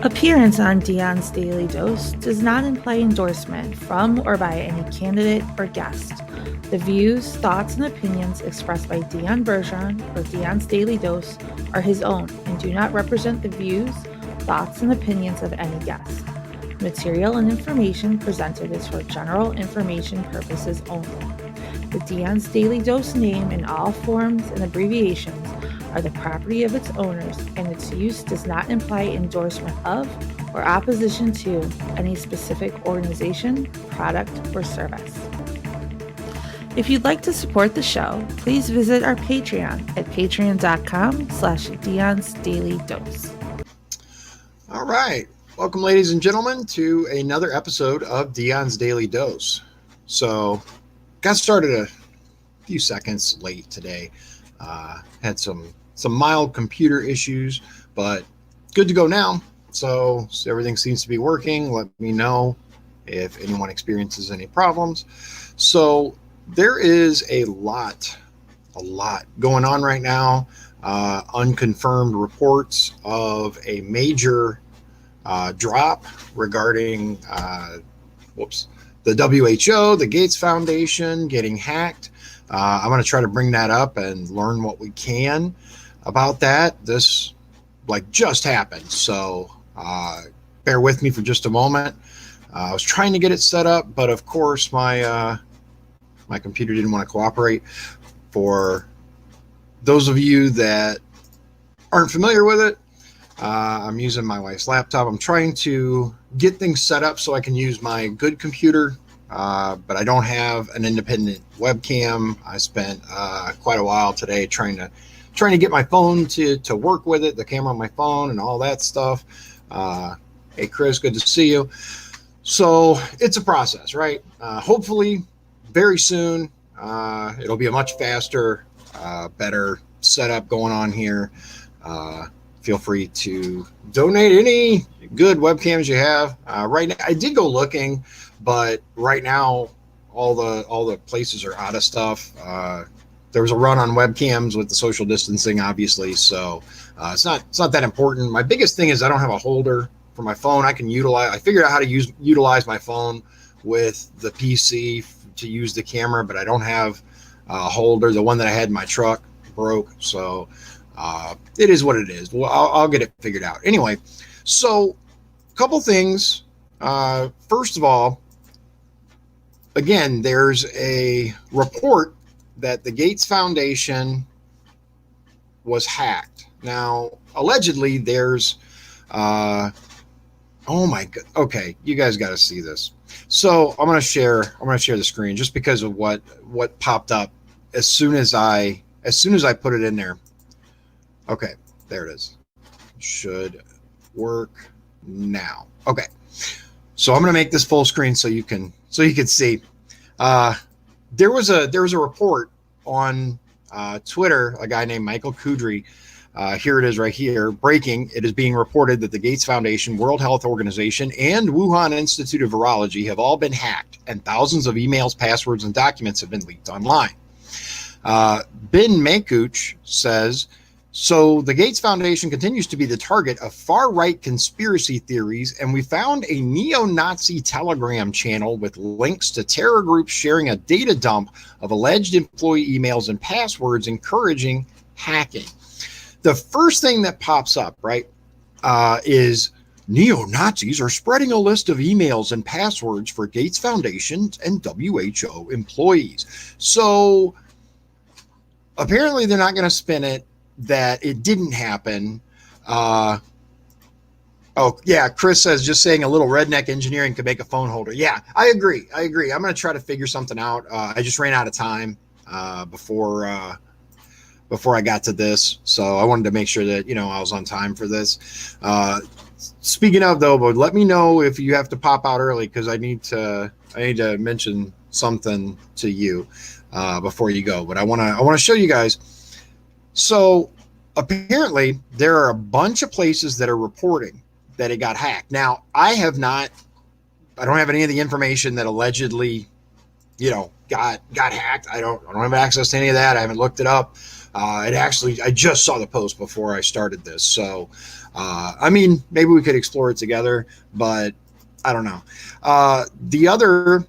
Appearance on Dion's Daily Dose does not imply endorsement from or by any candidate or guest. The views, thoughts, and opinions expressed by Dion Bergeron or Dion's Daily Dose are his own and do not represent the views, thoughts, and opinions of any guest. Material and information presented is for general information purposes only. The Dion's Daily Dose name in all forms and abbreviations are the property of its owners, and its use does not imply endorsement of or opposition to any specific organization, product, or service. If you'd like to support the show, please visit our Patreon at patreon.com/Dion's Daily Dose. All right. Welcome, ladies and gentlemen, to another episode of Dion's Daily Dose. So, got started a few seconds late today. Had some mild computer issues, but good to go now. So everything seems to be working. Let me know if anyone experiences any problems. So there is a lot going on right now. Unconfirmed reports of a major drop regarding the WHO, the Gates Foundation getting hacked. I'm going to try to bring that up and learn what we can about that. This just happened. So bear with me for just a moment. I was trying to get it set up, but of course my computer didn't want to cooperate. For those of you that aren't familiar with it, I'm using my wife's laptop. I'm trying to get things set up so I can use my good computer, but I don't have an independent webcam. I spent quite a while today trying to get my phone to work with it, the camera on my phone and all that stuff. Hey, Chris, good to see you. So it's a process, right? Hopefully very soon it'll be a much faster, better setup going on here. Feel free to donate any good webcams you have. Right now, I did go looking, but right now all the places are out of stuff. There was a run on webcams with the social distancing, obviously, so it's not that important. My biggest thing is I don't have a holder for my phone. I figured out how to utilize my phone with the PC to use the camera, but I don't have a holder. The one that I had in my truck broke, so it is what it is. Well, I'll get it figured out. Anyway, so a couple things. First of all, again, there's a report that the Gates Foundation was hacked. Now, allegedly, there's oh my god. Okay, you guys got to see this. So I'm gonna share the screen just because of what popped up as soon as I put it in there. Okay, there it is. Should work now. Okay, so I'm gonna make this full screen so you can see. There was a report on Twitter, a guy named Michael Kudry. Here it is right here. Breaking. It is being reported that the Gates Foundation, World Health Organization, and Wuhan Institute of Virology have all been hacked, and thousands of emails, passwords, and documents have been leaked online. Ben Makuch says, so the Gates Foundation continues to be the target of far-right conspiracy theories, and we found a neo-Nazi Telegram channel with links to terror groups sharing a data dump of alleged employee emails and passwords encouraging hacking. The first thing that pops up, right, is neo-Nazis are spreading a list of emails and passwords for Gates Foundation and WHO employees. So apparently they're not going to spin it that it didn't happen. Oh yeah, Chris says just saying a little redneck engineering could make a phone holder. Yeah, I agree. I'm going to try to figure something out. I just ran out of time before I got to this, so I wanted to make sure that I was on time for this. Speaking of though, but let me know if you have to pop out early because I need to mention something to you before you go. But I want to show you guys. So apparently there are a bunch of places that are reporting that it got hacked. Now I don't have any of the information that allegedly, got hacked. I don't have access to any of that. I haven't looked it up. I just saw the post before I started this. So I mean, maybe we could explore it together, but I don't know. The other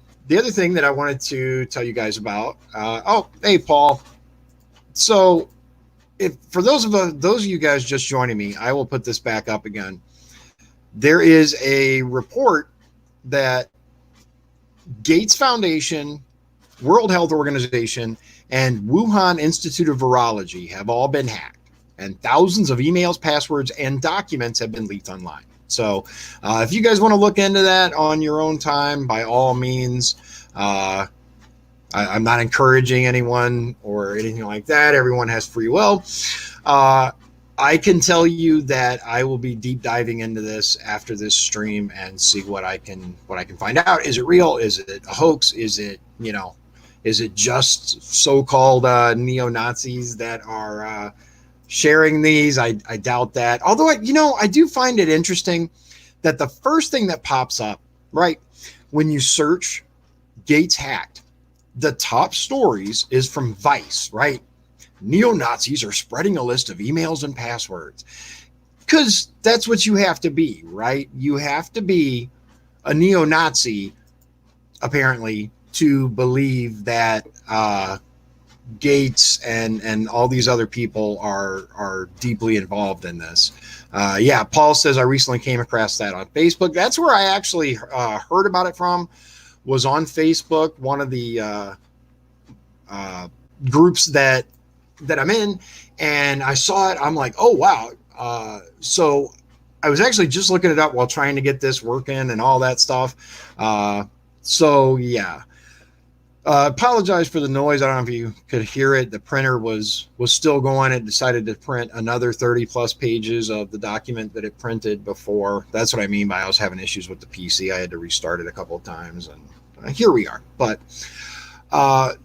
thing that I wanted to tell you guys about. Oh, hey, Paul. So, if for those of you guys just joining me, I will put this back up again. There is a report that Gates Foundation, World Health Organization, and Wuhan Institute of Virology have all been hacked, and thousands of emails, passwords, and documents have been leaked online. So, if you guys want to look into that on your own time, by all means. I'm not encouraging anyone or anything like that. Everyone has free will. I can tell you that I will be deep diving into this after this stream and see what I can find out. Is it real? Is it a hoax? Is it just so-called neo-Nazis that are sharing these? I doubt that. Although I do find it interesting that the first thing that pops up, right, when you search Gates hacked, the top stories is from Vice, right? Neo-Nazis are spreading a list of emails and passwords. Because that's what you have to be, right? You have to be a neo-Nazi, apparently, to believe that Gates and all these other people are deeply involved in this. Yeah, Paul says, I recently came across that on Facebook. That's where I actually heard about it from, was on Facebook, one of the groups that I'm in, and I saw it. I'm like, oh, wow. So I was actually just looking it up while trying to get this working and all that stuff. So, yeah. Apologize for the noise. I don't know if you could hear it. The printer was still going. It decided to print another 30 plus pages of the document that it printed before. That's what I mean by I was having issues with the PC. I had to restart it a couple of times, and here we are. But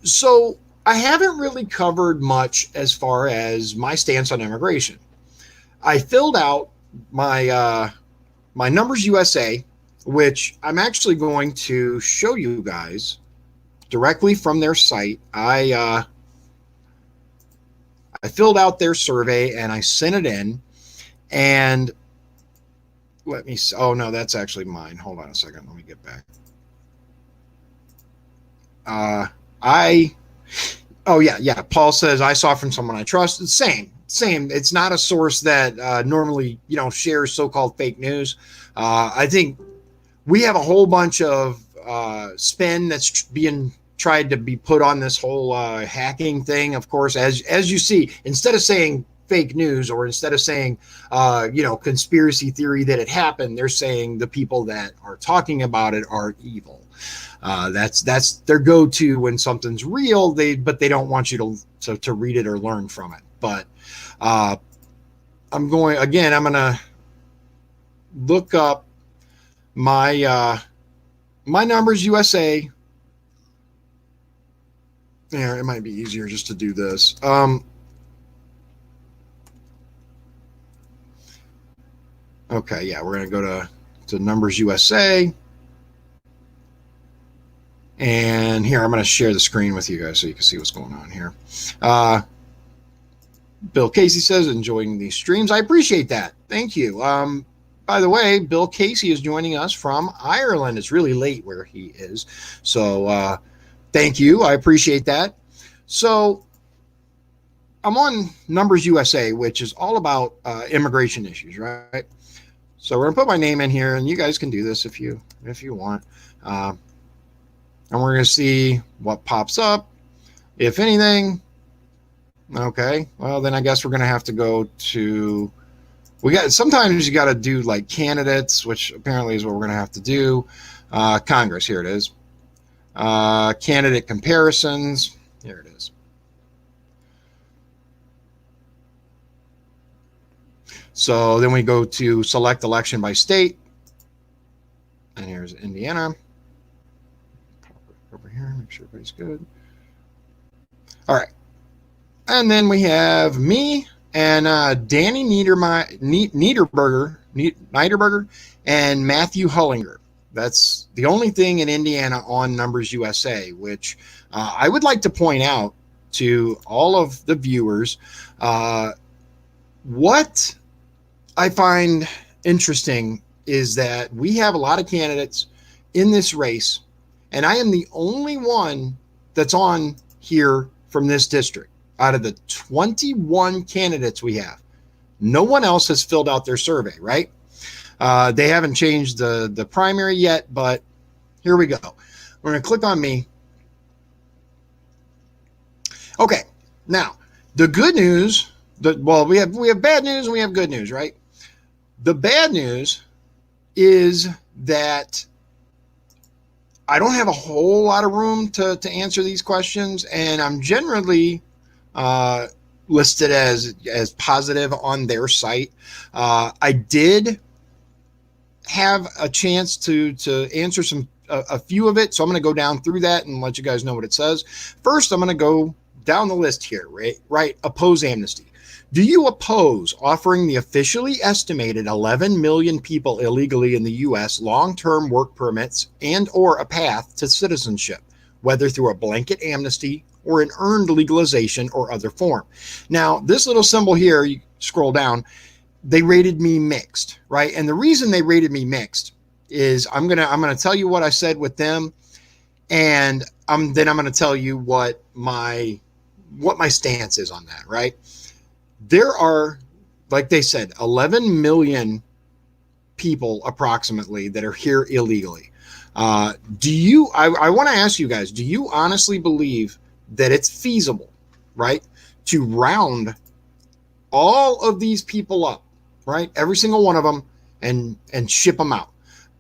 so I haven't really covered much as far as my stance on immigration. I filled out my my Numbers USA, which I'm actually going to show you guys directly from their site. I filled out their survey and I sent it in, and let me see. Oh no, that's actually mine. Hold on a second. Let me get back. Oh yeah. Paul says, I saw from someone I trust. It's same. It's not a source that normally, shares so-called fake news. I think we have a whole bunch of spin that's being tried to be put on this whole hacking thing. Of course, as you see, instead of saying fake news, or instead of saying conspiracy theory that it happened, they're saying the people that are talking about it are evil. That's their go-to when something's real. They don't want you to read it or learn from it. But I'm going to look up my my Numbers USA. Yeah, it might be easier just to do this. Okay, yeah, we're going to go to Numbers USA. And here, I'm going to share the screen with you guys so you can see what's going on here. Bill Casey says, enjoying these streams. I appreciate that. Thank you. By the way, Bill Casey is joining us from Ireland. It's really late where he is. So thank you. I appreciate that. So I'm on Numbers USA, which is all about immigration issues, right? So we're going to put my name in here, and you guys can do this if you want. And we're going to see what pops up, if anything. Okay, well, then I guess we're going to have to go to, sometimes you got to do like candidates, which apparently is what we're going to have to do. Congress, here it is. Candidate comparisons, here it is. So then we go to select election by state. And here's Indiana. Over here, make sure everybody's good. All right. And then we have me and Danny Niederberger and Matthew Hullinger. That's the only thing in Indiana on Numbers USA, which I would like to point out to all of the viewers. What I find interesting is that we have a lot of candidates in this race, and I am the only one that's on here from this district out of the 21 candidates we have. No one else has filled out their survey, right? They haven't changed the primary yet, but here we go. We're going to click on me. Okay, now the good news. We have bad news and we have good news, right? The bad news is that I don't have a whole lot of room to answer these questions, and I'm generally listed as positive on their site. I did have a chance to answer a few of it, so I'm going to go down through that and let you guys know what it says. First, I'm going to go down the list here, right? Oppose amnesty. Do you oppose offering the officially estimated 11 million people illegally in the U.S. long-term work permits and or a path to citizenship, whether through a blanket amnesty or an earned legalization or other form? Now, this little symbol here, you scroll down, they rated me mixed, right? And the reason they rated me mixed is I'm gonna tell you what I said with them, and then I'm gonna tell you what my stance is on that, right? There are, like they said, 11 million people approximately that are here illegally. I want to ask you guys, do you honestly believe that it's feasible, right, to round all of these people up, right, every single one of them, and ship them out,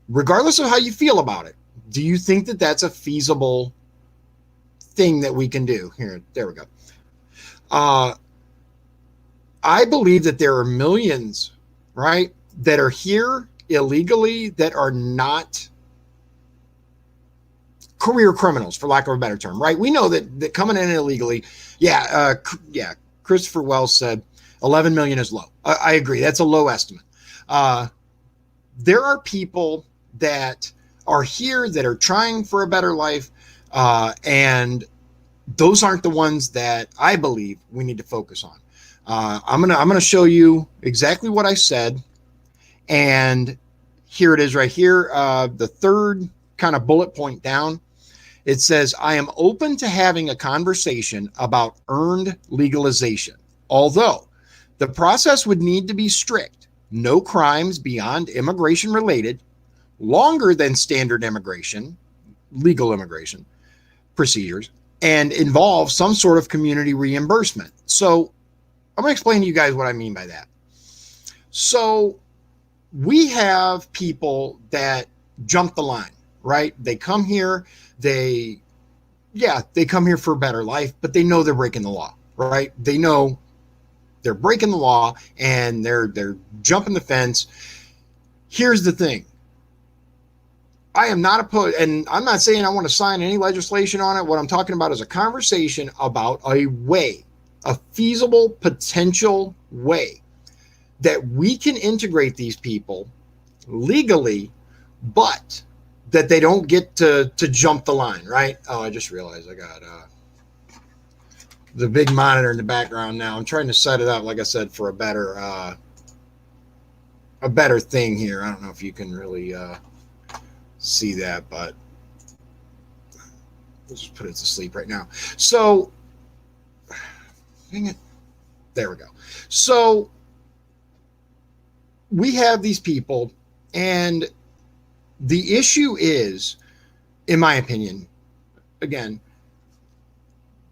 regardless of how you feel about it? Do you think that that's a feasible thing that we can do? Here, there we go. I believe that there are millions, right, that are here illegally that are not career criminals, for lack of a better term, right? We know that coming in illegally, Christopher Wells said 11 million is low. I agree. That's a low estimate. There are people that are here that are trying for a better life, and those aren't the ones that I believe we need to focus on. I'm gonna show you exactly what I said, and here it is right here. The third kind of bullet point down, it says, I am open to having a conversation about earned legalization, although the process would need to be strict, no crimes beyond immigration related, longer than standard immigration, legal immigration procedures, and involve some sort of community reimbursement. So I'm going to explain to you guys what I mean by that. So we have people that jump the line, right? They come here, they come here for a better life, but they know they're breaking the law, right? They know they're breaking the law and they're jumping the fence. Here's the thing. I am not opposed, and I'm not saying I want to sign any legislation on it. What I'm talking about is a conversation about a way, a feasible potential way that we can integrate these people legally, but that they don't get to jump the line, right? Oh, I just realized I got the big monitor in the background now. I'm trying to set it up, like I said, for a better thing here. I don't know if you can really see that, but let's just put it to sleep right now. So, dang it. There we go. So we have these people, and the issue is, in my opinion, again,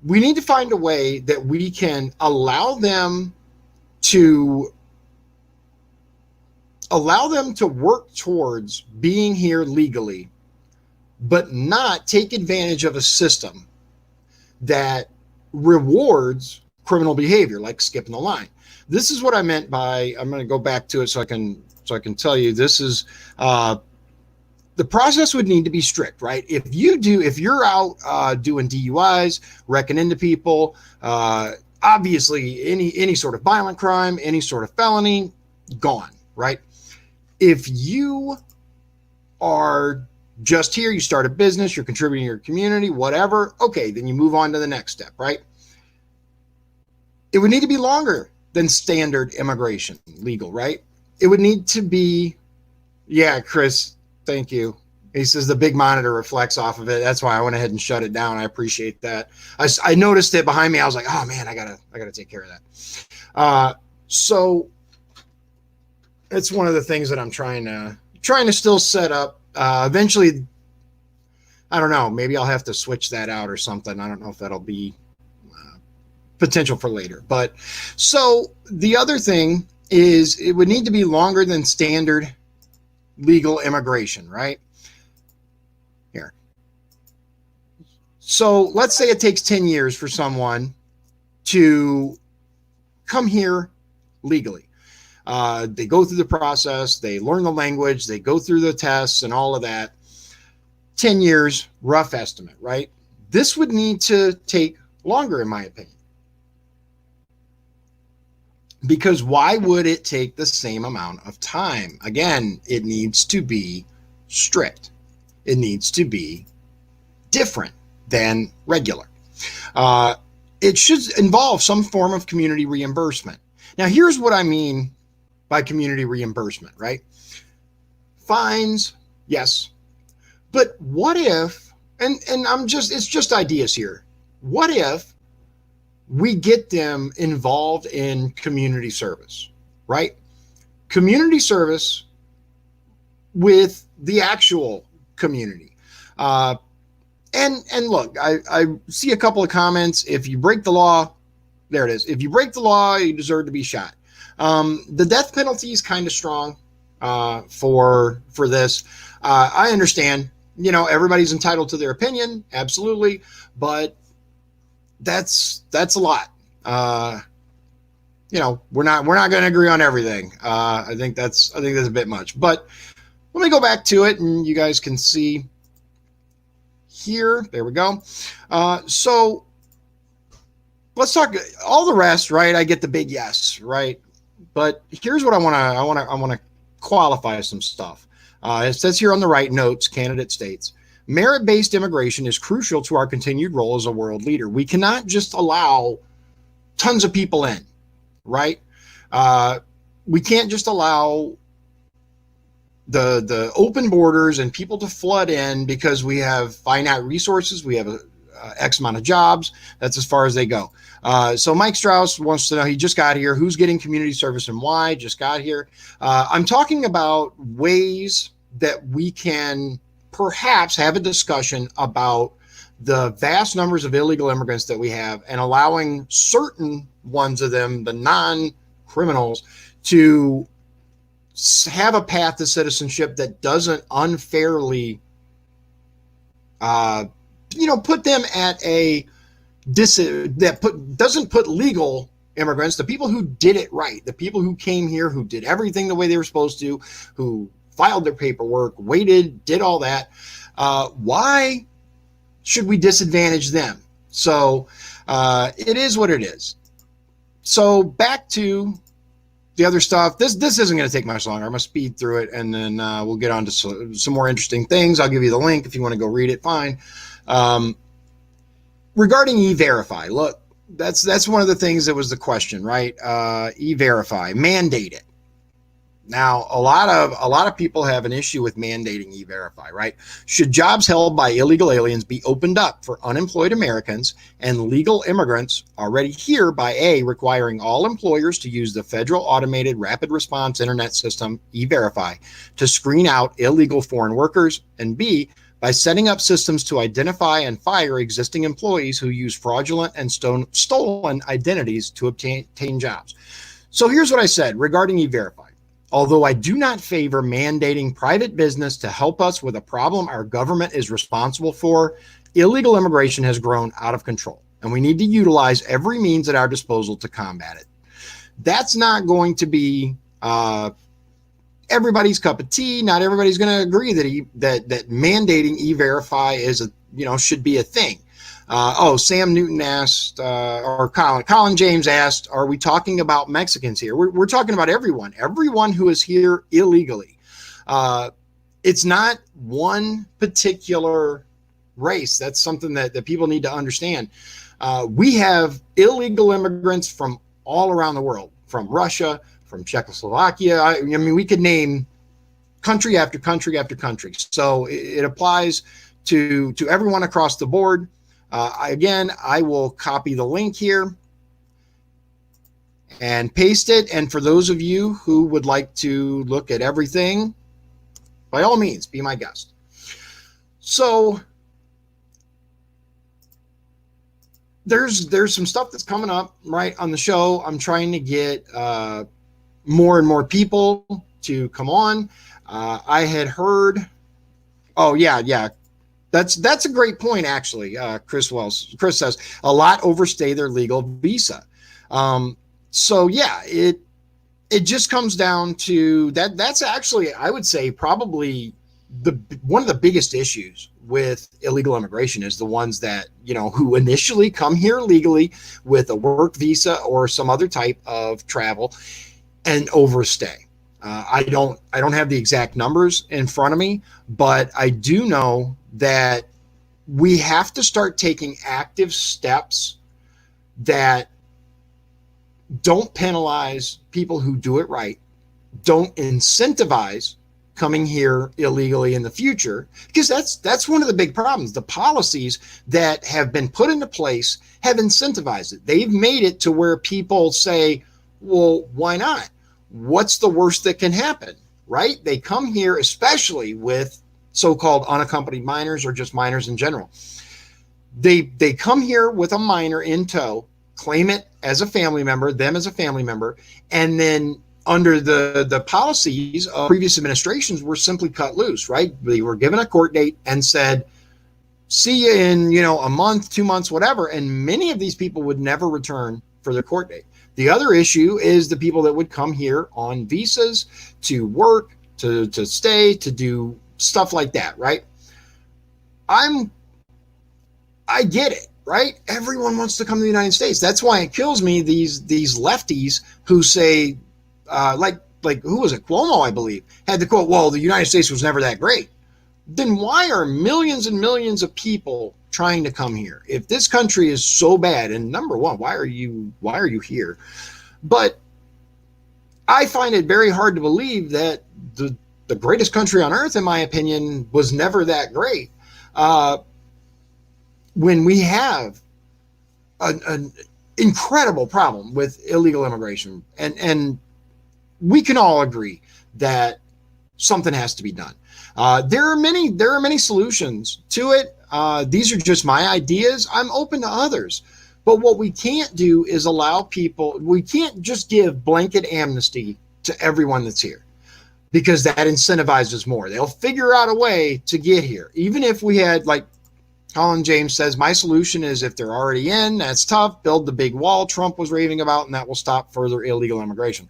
we need to find a way that we can allow them to work towards being here legally, but not take advantage of a system that rewards criminal behavior, like skipping the line. This is what I meant by, I'm going to go back to it so I can tell you, this is, the process would need to be strict, right? If you're out doing DUIs, wrecking into people, obviously any sort of violent crime, any sort of felony, gone, right? If you are just here, you start a business, you're contributing to your community, whatever, okay, then you move on to the next step, right? It would need to be longer than standard immigration legal, right? it would need to be, yeah, Chris, thank you. He says the big monitor reflects off of it. That's why I went ahead and shut it down. I appreciate that. I noticed it behind me. I was like, oh man, I gotta take care of that. So it's one of the things that I'm trying to still set up. Eventually, I don't know. Maybe I'll have to switch that out or something. I don't know if that'll be potential for later. But so the other thing is it would need to be longer than standard legal immigration, right? Here. So let's say it takes 10 years for someone to come here legally. They go through the process, they learn the language, they go through the tests and all of that. 10 years, rough estimate, right? This would need to take longer, in my opinion. Because why would it take the same amount of time? Again, it needs to be strict. It needs to be different than regular. It should involve some form of community reimbursement. Now, here's what I mean by community reimbursement, right? Fines, yes. But what if, and it's just ideas here. What if we get them involved in community service, right? Community service with the actual community. And look, I see a couple of comments. If you break the law, there it is. If you break the law, you deserve to be shot. The death penalty is kind of strong for this. I understand. Everybody's entitled to their opinion, absolutely, but that's a lot. We're not going to agree on everything. I think that's a bit much. But let me go back to it, and you guys can see here. There we go. So let's talk all the rest, right? I get the big yes, right? But here's what I want to qualify some stuff. It says here on the right, notes, candidate states, merit-based immigration is crucial to our continued role as a world leader. We cannot just allow tons of people in, right? We can't just allow the open borders and people to flood in because we have finite resources. We have X amount of jobs. That's as far as they go. So Mike Strauss wants to know, he just got here, who's getting community service and why, just got here. I'm talking about ways that we can perhaps have a discussion about the vast numbers of illegal immigrants that we have and allowing certain ones of them, the non-criminals, to have a path to citizenship that doesn't unfairly put them at a doesn't put legal immigrants, the people who did it right, the people who came here, who did everything the way they were supposed to, who filed their paperwork, waited, did all that. Why should we disadvantage them? So it is what it is. So back to the other stuff. This isn't going to take much longer. I'm going to speed through it, and then we'll get on to some more interesting things. I'll give you the link if you want to go read it. Fine. Regarding E-Verify, look, that's one of the things that was the question, right? E-Verify, mandate it. Now, a lot of people have an issue with mandating E-Verify, right? Should jobs held by illegal aliens be opened up for unemployed Americans and legal immigrants already here by A, requiring all employers to use the federal automated rapid response internet system, E-Verify, to screen out illegal foreign workers, and B, by setting up systems to identify and fire existing employees who use fraudulent and stolen identities to obtain jobs. So here's what I said regarding E-Verify. Although I do not favor mandating private business to help us with a problem our government is responsible for, illegal immigration has grown out of control, and we need to utilize every means at our disposal to combat it. That's not going to be everybody's cup of tea. Not everybody's going to agree that mandating E-Verify should be a thing. Sam Newton asked, or Colin James asked, are we talking about Mexicans here? We're talking about everyone who is here illegally. It's not one particular race. That's something that people need to understand. We have illegal immigrants from all around the world, from Russia, from Czechoslovakia. I mean, we could name country after country after country. So it applies to everyone across the board. I will copy the link here and paste it. And for those of you who would like to look at everything, by all means, be my guest. So there's some stuff that's coming up right on the show. I'm trying to get more and more people to come on. I had heard, oh yeah. That's a great point, actually. Chris says a lot overstay their legal visa. So yeah, it just comes down to that. That's actually, I would say, probably one of the biggest issues with illegal immigration is the ones that, who initially come here legally with a work visa or some other type of travel and overstay. I don't have the exact numbers in front of me, but I do know that we have to start taking active steps that don't penalize people who do it right, don't incentivize coming here illegally in the future, because that's one of the big problems. The policies that have been put into place have incentivized it. They've made it to where people say, well, why not? What's the worst that can happen, right? They come here, especially with so-called unaccompanied minors or just minors in general. They come here with a minor in tow, claim it as a family member, them as a family member, and then under the policies of previous administrations were simply cut loose, right? They were given a court date and said, see you in, a month, 2 months, whatever. And many of these people would never return for their court date. The other issue is the people that would come here on visas to work, to stay, to do stuff like that, right? I get it, right? Everyone wants to come to the United States. That's why it kills me, these lefties who say, like who was it? Cuomo, I believe, had the quote, well, the United States was never that great. Then why are millions and millions of people trying to come here? If this country is so bad, and number one, why are you here? But I find it very hard to believe that the greatest country on earth, in my opinion, was never that great. When we have an incredible problem with illegal immigration, and we can all agree that something has to be done. There are many solutions to it. These are just my ideas. I'm open to others. But what we can't do is we can't just give blanket amnesty to everyone that's here, because that incentivizes more. They'll figure out a way to get here. Even if we had, like Colin James says, my solution is if they're already in, that's tough, build the big wall Trump was raving about, and that will stop further illegal immigration.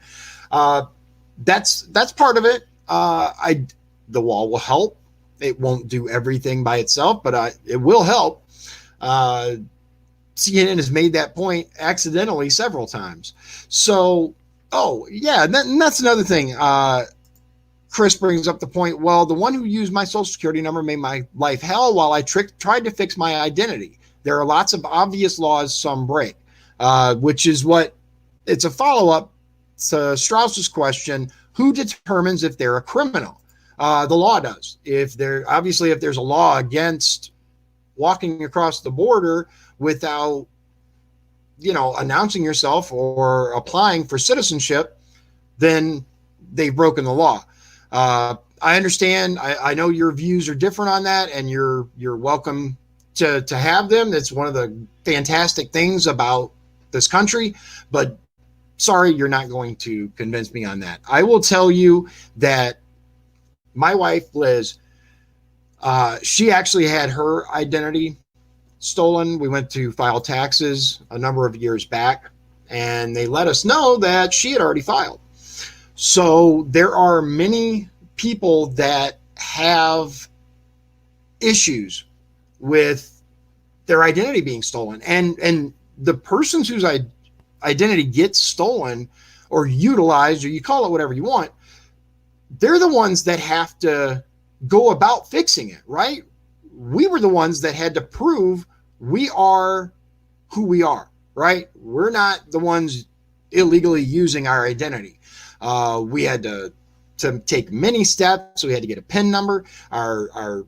That's part of it. The wall will help. It won't do everything by itself, but it will help. CNN has made that point accidentally several times. So, and that's another thing. Chris brings up the point, well, the one who used my social security number made my life hell while I tried to fix my identity. There are lots of obvious laws some break, which is what it's a follow-up to Strauss's question, who determines if they're a criminal? The law does. If there's a law against walking across the border without, announcing yourself or applying for citizenship, then they've broken the law. I understand. I know your views are different on that, and you're welcome to have them. That's one of the fantastic things about this country, but sorry, you're not going to convince me on that. I will tell you that my wife, Liz, she actually had her identity stolen. We went to file taxes a number of years back, and they let us know that she had already filed. So there are many people that have issues with their identity being stolen. And the persons whose identity gets stolen or utilized, or you call it whatever you want, they're the ones that have to go about fixing it, right? We were the ones that had to prove we are who we are, right? We're not the ones illegally using our identity. We had to take many steps. We had to get a PIN number. Our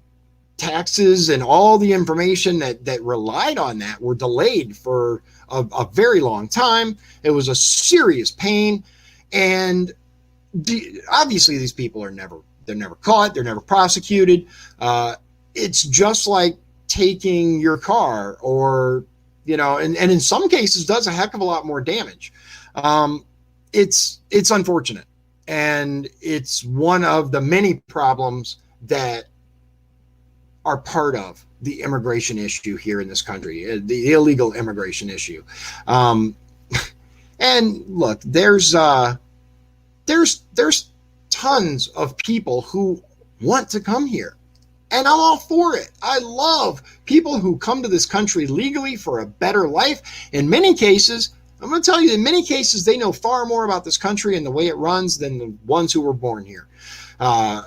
taxes and all the information that relied on that were delayed for a very long time. It was a serious pain. And obviously these people they're never caught. They're never prosecuted. It's just like taking your car, or, and in some cases does a heck of a lot more damage. It's unfortunate. And it's one of the many problems that are part of the immigration issue here in this country, the illegal immigration issue. And look, there's tons of people who want to come here, and I'm all for it. I love people who come to this country legally for a better life. In many cases, I'm going to tell you, in many cases, they know far more about this country and the way it runs than the ones who were born here. You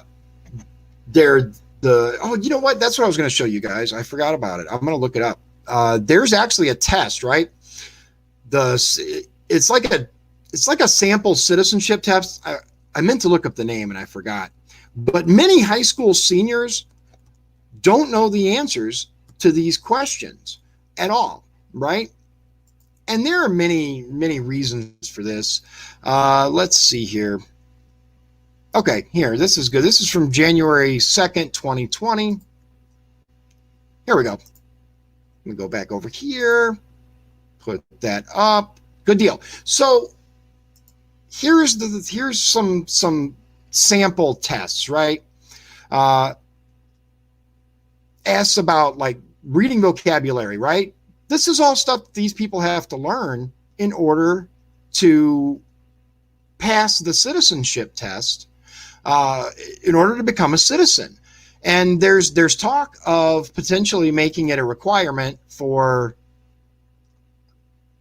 know what? That's what I was going to show you guys. I forgot about it. I'm going to look it up. There's actually a test, right? It's like a sample citizenship test. I meant to look up the name and I forgot. But many high school seniors don't know the answers to these questions at all, right? And there are many, many reasons for this. Let's see here. Okay, here, this is good. This is from January 2nd, 2020. Here we go. Let me go back over here, put that up. Good deal. So here's some sample tests, right? Asks about like reading vocabulary, right? This is all stuff these people have to learn in order to pass the citizenship test, in order to become a citizen. And there's talk of potentially making it a requirement for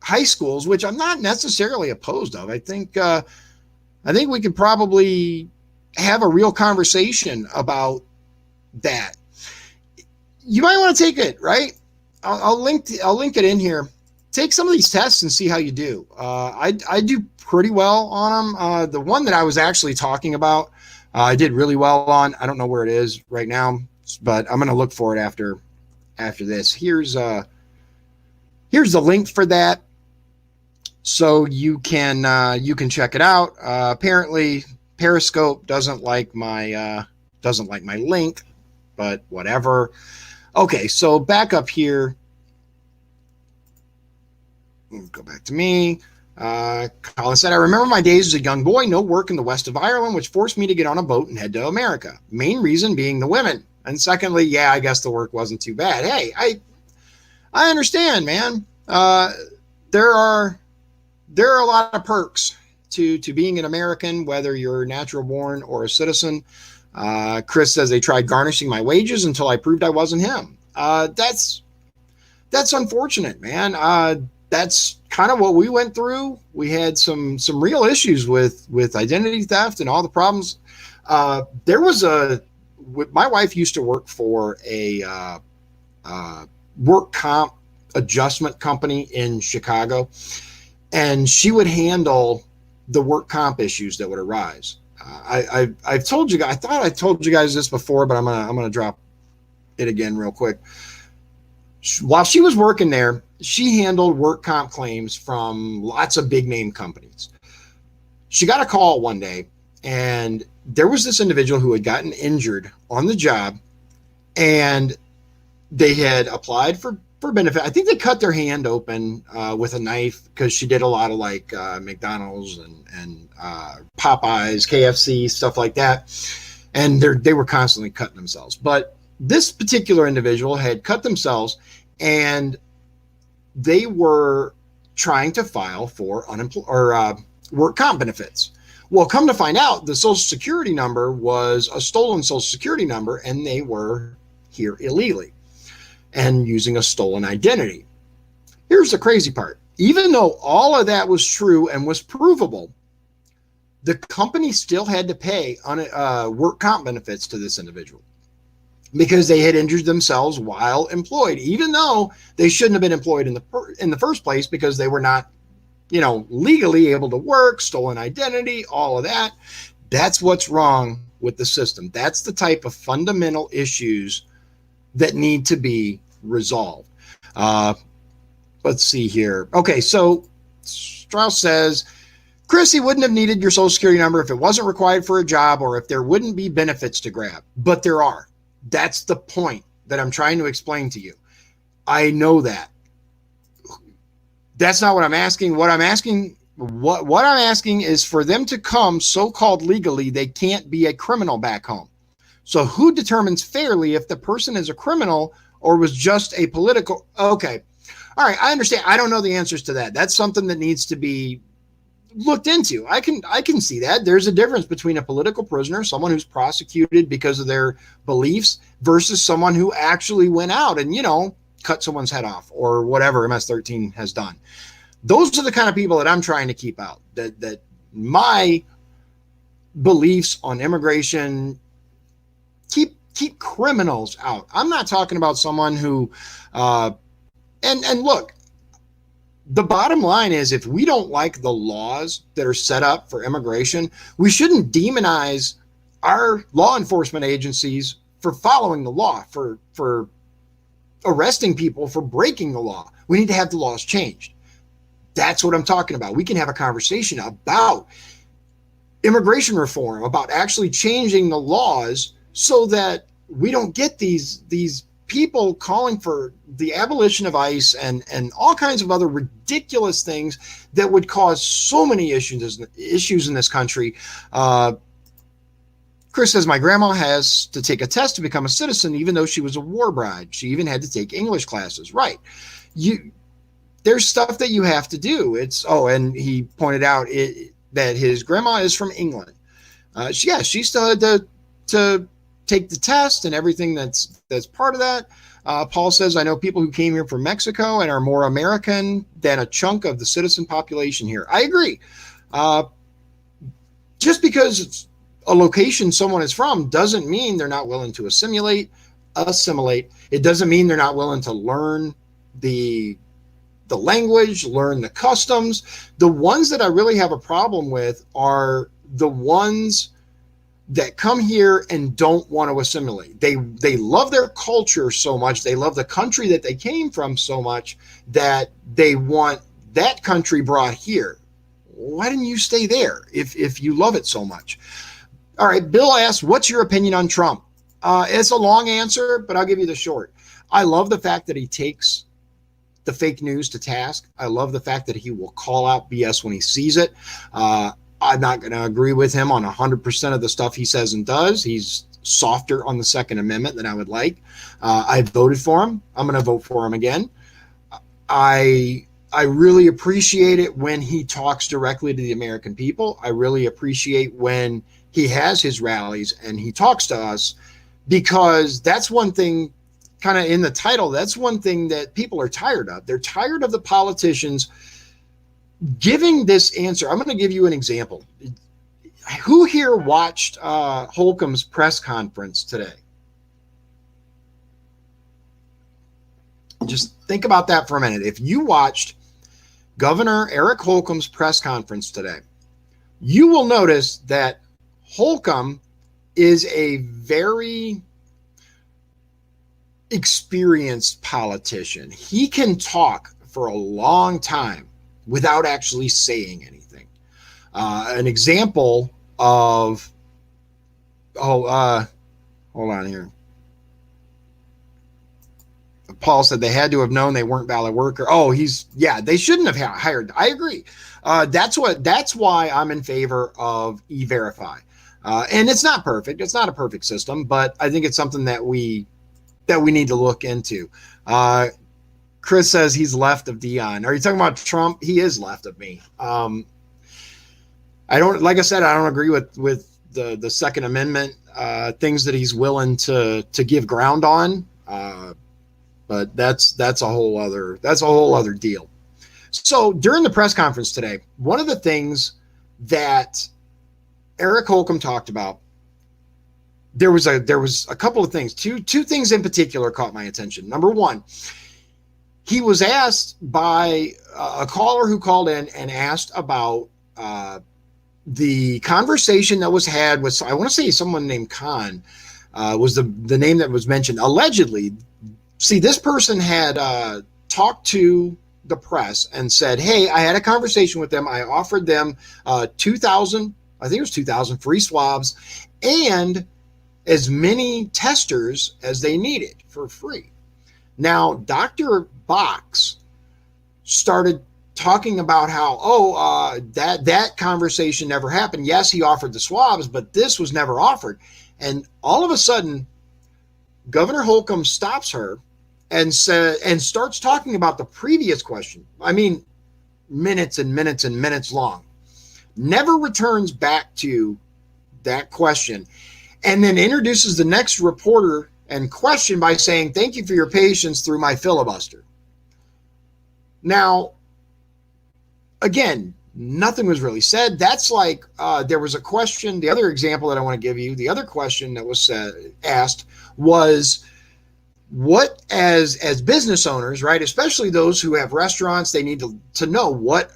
high schools, which I'm not necessarily opposed of. I think we could probably have a real conversation about that. You might want to take it, right? I'll link it in here. Take some of these tests and see how you do. I do pretty well on them. The one that I was actually talking about, I did really well on. I don't know where it is right now, but I'm going to look for it after this. Here's the link for that, so you can check it out. Apparently, Periscope doesn't like my link, but whatever. Okay, so back up here. Go back to me. Colin said, I remember my days as a young boy, no work in the west of Ireland, which forced me to get on a boat and head to America. Main reason being the women. And secondly, yeah, I guess the work wasn't too bad. Hey, I understand, man. There are a lot of perks to being an American, whether you're natural born or a citizen. Chris says they tried garnishing my wages until I proved I wasn't him. That's unfortunate, man. That's kind of what we went through. We had some real issues with identity theft and all the problems. My wife used to work for a work comp adjustment company in Chicago, and she would handle the work comp issues that would arise. I've told you guys, I thought I told you guys this before, but I'm gonna drop it again real quick. While she was working there, she handled work comp claims from lots of big name companies. She got a call one day, and there was this individual who had gotten injured on the job, and they had applied for benefit. I think they cut their hand open with a knife, because she did a lot of like McDonald's and Popeyes, KFC, stuff like that. And they were constantly cutting themselves. But this particular individual had cut themselves, and they were trying to file for work comp benefits. Well, come to find out, the Social Security number was a stolen Social Security number, and they were here illegally and using a stolen identity. Here's the crazy part. Even though all of that was true and was provable, the company still had to pay on work comp benefits to this individual because they had injured themselves while employed, even though they shouldn't have been employed in the first place, because they were not legally able to work, stolen identity, all of that. That's what's wrong with the system. That's the type of fundamental issues that need to be resolved. Let's see here. Okay, so Strauss says, Chris, he wouldn't have needed your social security number if it wasn't required for a job or if there wouldn't be benefits to grab. But there are. That's the point that I'm trying to explain to you. I know that. That's not what I'm asking. What I'm asking is for them to come so-called legally, they can't be a criminal back home. So who determines fairly if the person is a criminal or was just a political? Okay. All right. I understand. I don't know the answers to that. That's something that needs to be looked into. I can see that. There's a difference between a political prisoner, someone who's prosecuted because of their beliefs, versus someone who actually went out and, cut someone's head off or whatever MS-13 has done. Those are the kind of people that I'm trying to keep out. That my beliefs on immigration keep criminals out. I'm not talking about someone who and look, the bottom line is, if we don't like the laws that are set up for immigration, we shouldn't demonize our law enforcement agencies for following the law, for arresting people for breaking the law. We need to have the laws changed. That's what I'm talking about. We can have a conversation about immigration reform, about actually changing the laws so that we don't get these people calling for the abolition of ICE and all kinds of other ridiculous things that would cause so many issues in this country. Chris says, my grandma has to take a test to become a citizen, even though she was a war bride. She even had to take English classes. Right. There's stuff that you have to do. And he pointed out that his grandma is from England. She still had to take the test and everything that's part of that. Paul says, I know people who came here from Mexico and are more American than a chunk of the citizen population here. I agree. Just because it's a location someone is from doesn't mean they're not willing to assimilate. It doesn't mean they're not willing to learn the language, learn the customs. The ones that I really have a problem with are the ones that come here and don't want to assimilate. They love their culture so much. They love the country that they came from so much that they want that country brought here. Why didn't you stay there if you love it so much? All right. Bill asks, what's your opinion on Trump? It's a long answer, but I'll give you the short. I love the fact that he takes the fake news to task. I love the fact that he will call out BS when he sees it. I'm not going to agree with him on 100% of the stuff he says and does. He's softer on the Second Amendment than I would like. I voted for him. I'm going to vote for him again. I really appreciate it when he talks directly to the American people. I really appreciate when he has his rallies and he talks to us, because that's one thing, kind of in the title, that's one thing that people are tired of. They're tired of the politicians giving this answer. I'm going to give you an example. Who here watched Holcomb's press conference today? Just think about that for a minute. If you watched Governor Eric Holcomb's press conference today, you will notice that Holcomb is a very experienced politician. He can talk for a long time without actually saying anything. An example of, hold on here. Paul said they had to have known they weren't valid worker. They shouldn't have hired. I agree. That's why I'm in favor of E-Verify. And it's not perfect. It's not a perfect system, but I think it's something that we need to look into. Chris says he's left of Dion. Are you talking about Trump? He is left of me. I don't agree with the Second Amendment things that he's willing to give ground on. But that's a whole other deal. So during the press conference today, one of the things that Eric Holcomb talked about, there was a couple of things. Two things in particular caught my attention. Number one, he was asked by a caller who called in and asked about the conversation that was had with, I want to say someone named Khan, was the name that was mentioned. Allegedly, see, this person had talked to the press and said, hey, I had a conversation with them. I offered them 2,000, I think it was 2,000 free swabs and as many testers as they needed for free. Now, Dr. Box started talking about how, that conversation never happened. Yes, he offered the swabs, but this was never offered. And all of a sudden, Governor Holcomb stops her and starts talking about the previous question. I mean, minutes and minutes and minutes long. Never returns back to that question. And then introduces the next reporter and question by saying, thank you for your patience through my filibuster. Now, again, nothing was really said. That's like there was a question. The other example that I want to give you, the other question that was asked was, what as business owners, right, especially those who have restaurants, they need to know what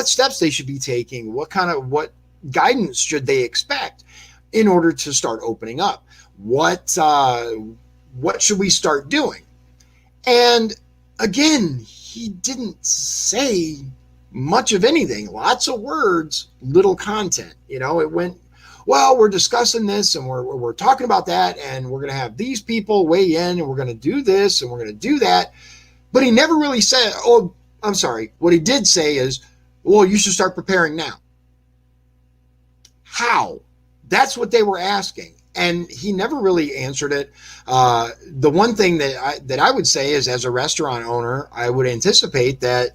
steps they should be taking, what guidance should they expect in order to start opening up? What should we start doing? And again, he didn't say much of anything. Lots of words, little content. It went, well, we're discussing this and we're talking about that, and we're going to have these people weigh in, and we're going to do this and we're going to do that. But he never really said, oh, I'm sorry. What he did say is, well, you should start preparing now. How? That's what they were asking. And he never really answered it. The one thing that I would say is, as a restaurant owner, I would anticipate that,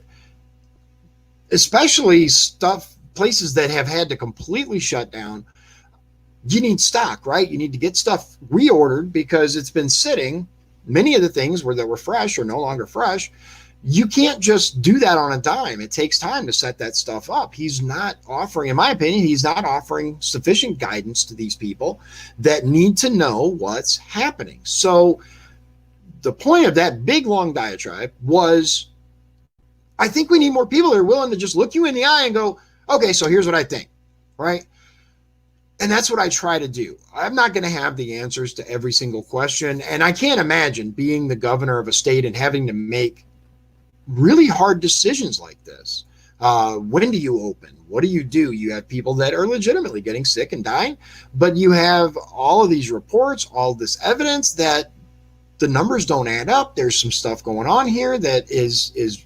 especially places that have had to completely shut down, you need stock, right? You need to get stuff reordered because it's been sitting. Many of the things that were fresh are no longer fresh. You can't just do that on a dime. It takes time to set that stuff up. He's not offering, in my opinion, he's not offering sufficient guidance to these people that need to know what's happening. So the point of that big, long diatribe was, I think we need more people that are willing to just look you in the eye and go, okay, so here's what I think, right? And that's what I try to do. I'm not going to have the answers to every single question. And I can't imagine being the governor of a state and having to make really hard decisions like this. When do you open? What do? You have people that are legitimately getting sick and dying, but you have all of these reports, all this evidence that the numbers don't add up. There's some stuff going on here that is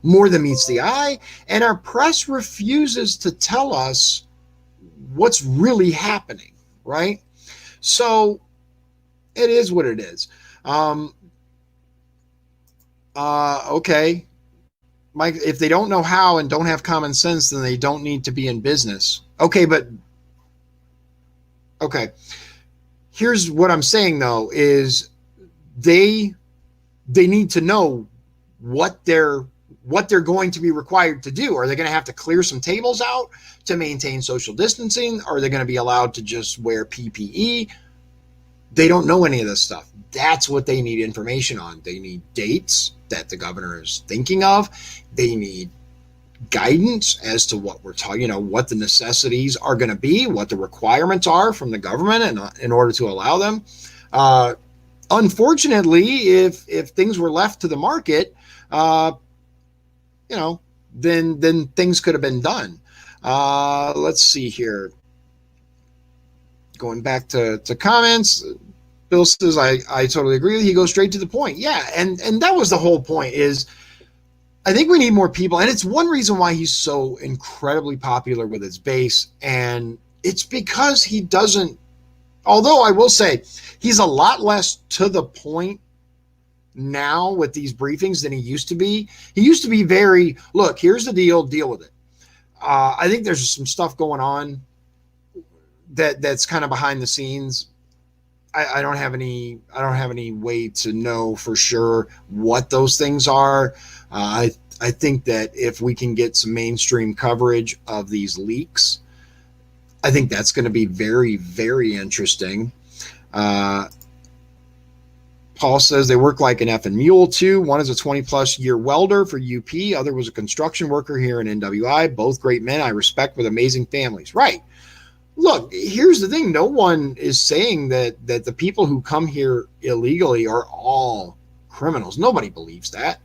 more than meets the eye. And our press refuses to tell us what's really happening, right? So it is what it is. Okay, Mike, if they don't know how and don't have common sense, then they don't need to be in business. Okay, here's what I'm saying though, is they need to know what they're going to be required to do. Are they going to have to clear some tables out to maintain social distancing? Are they going to be allowed to just wear PPE? They don't know any of this stuff. That's what they need information on. They need dates that the governor is thinking of. They need guidance as to what we're talking, what the necessities are going to be, what the requirements are from the government and in order to allow them. Unfortunately, if things were left to the market, then things could have been done. Let's see here. Going back to comments, Bill says, I totally agree with you. He goes straight to the point. Yeah, and that was the whole point, is I think we need more people. And it's one reason why he's so incredibly popular with his base. And it's because he doesn't, although I will say he's a lot less to the point now with these briefings than he used to be. He used to be very, look, here's the deal with it. I think there's some stuff going on that's kind of behind the scenes. I don't have any way to know for sure what those things are. I think that if we can get some mainstream coverage of these leaks, I think that's going to be very, very interesting. Paul says they work like an effing mule too. One is a 20-plus year welder for UP. Other was a construction worker here in NWI. Both great men I respect with amazing families. Right. Look, here's the thing. No one is saying that the people who come here illegally are all criminals. Nobody believes that.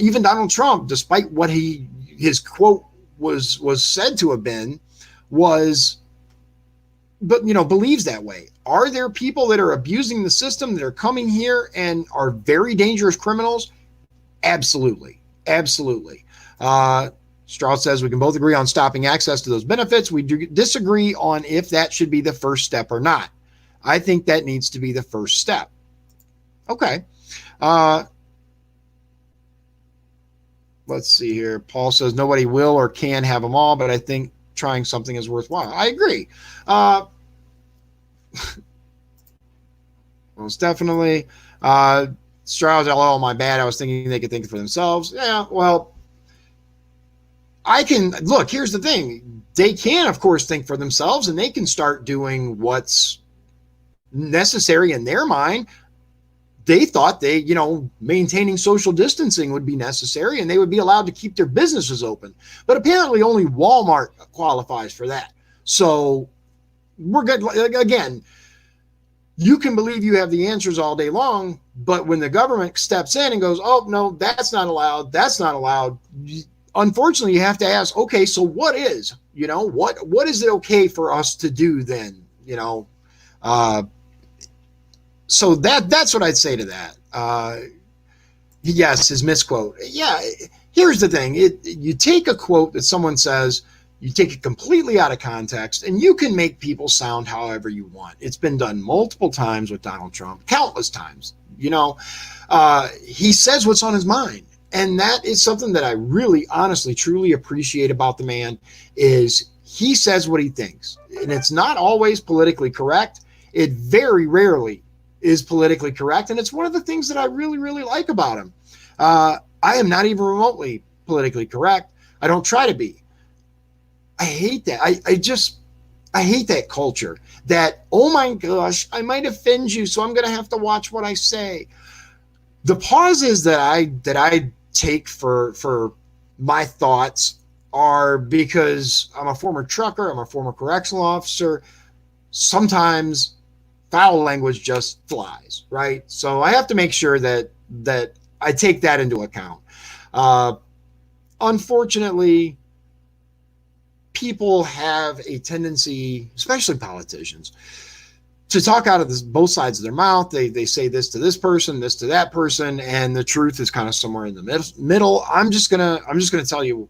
Even Donald Trump, despite what his quote was said to have been, believes that way. Are there people that are abusing the system that are coming here and are very dangerous criminals? Absolutely. Absolutely. Strauss says we can both agree on stopping access to those benefits. We disagree on if that should be the first step or not. I think that needs to be the first step. Okay. Let's see here. Paul says nobody will or can have them all, but I think trying something is worthwhile. I agree. Most definitely. Strauss, oh, my bad. I was thinking they could think for themselves. Yeah, well, I can look. Here's the thing. They can, of course, think for themselves, and they can start doing what's necessary in their mind. They thought maintaining social distancing would be necessary, and they would be allowed to keep their businesses open. But apparently only Walmart qualifies for that. So we're good. Again, you can believe you have the answers all day long, but when the government steps in and goes, oh, no, that's not allowed. That's not allowed. Unfortunately, you have to ask, okay, so what is, what is it okay for us to do then? So that's what I'd say to that. Yes, his misquote. Yeah, here's the thing. You take a quote that someone says, you take it completely out of context, and you can make people sound however you want. It's been done multiple times with Donald Trump, countless times. He says what's on his mind. And that is something that I really, honestly, truly appreciate about the man is he says what he thinks. And it's not always politically correct. It very rarely is politically correct. And it's one of the things that I really, really like about him. I am not even remotely politically correct. I don't try to be. I hate that. I hate that culture that, oh my gosh, I might offend you, so I'm going to have to watch what I say. The pauses that I take for my thoughts are because I'm a former trucker, I'm a former correctional officer. Sometimes foul language just flies, right? So I have to make sure that I take that into account. Unfortunately, people have a tendency, especially politicians, to talk out of both sides of their mouth. They say this to this person, this to that person, and the truth is kind of somewhere in the middle. I'm just gonna tell you,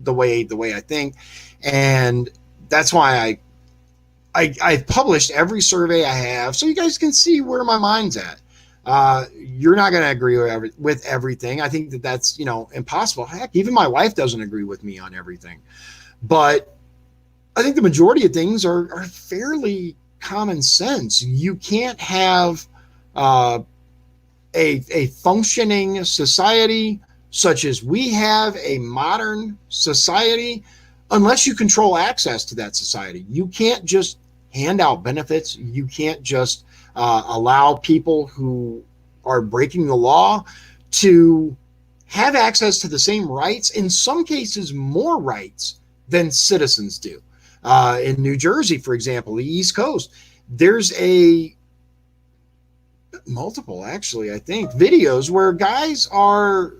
the way I think, and that's why I've published every survey I have, so you guys can see where my mind's at. You're not gonna agree with everything. I think that's impossible. Heck, even my wife doesn't agree with me on everything, but I think the majority of things are fairly common sense. You can't have a functioning society such as we have, a modern society, unless you control access to that society. You can't just hand out benefits. You can't just allow people who are breaking the law to have access to the same rights, in some cases more rights than citizens do. In New Jersey, for example, the East Coast, there's multiple, actually, I think, videos where guys are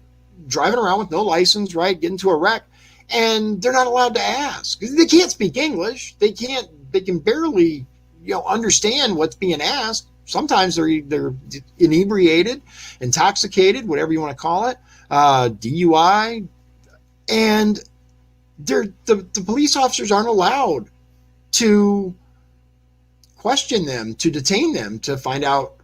driving around with no license, right, get into a wreck, and they're not allowed to ask. They can't speak English. They can barely, understand what's being asked. Sometimes they're inebriated, intoxicated, whatever you want to call it, DUI, and the police officers aren't allowed to question them, to detain them, to find out,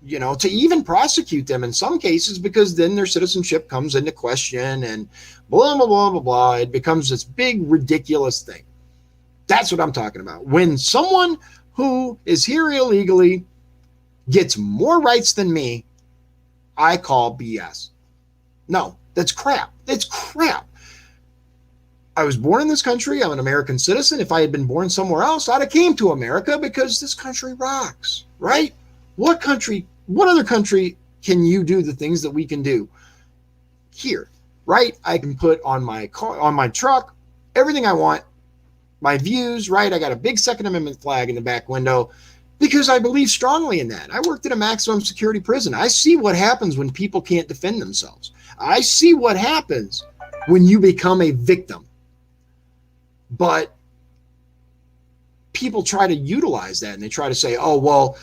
to even prosecute them in some cases, because then their citizenship comes into question and blah, blah, blah, blah, blah. It becomes this big, ridiculous thing. That's what I'm talking about. When someone who is here illegally gets more rights than me, I call BS. No, that's crap. That's crap. I was born in this country. I'm an American citizen. If I had been born somewhere else, I'd have came to America because this country rocks, right? What country what other country can you do the things that we can do here, right? I can put on my car, on my truck, everything I want, my views, right? I got a big Second Amendment flag in the back window because I believe strongly in that. I worked at a maximum security prison. I see what happens when people can't defend themselves. I see what happens when you become a victim. But people try to utilize that and they try to say, oh, well,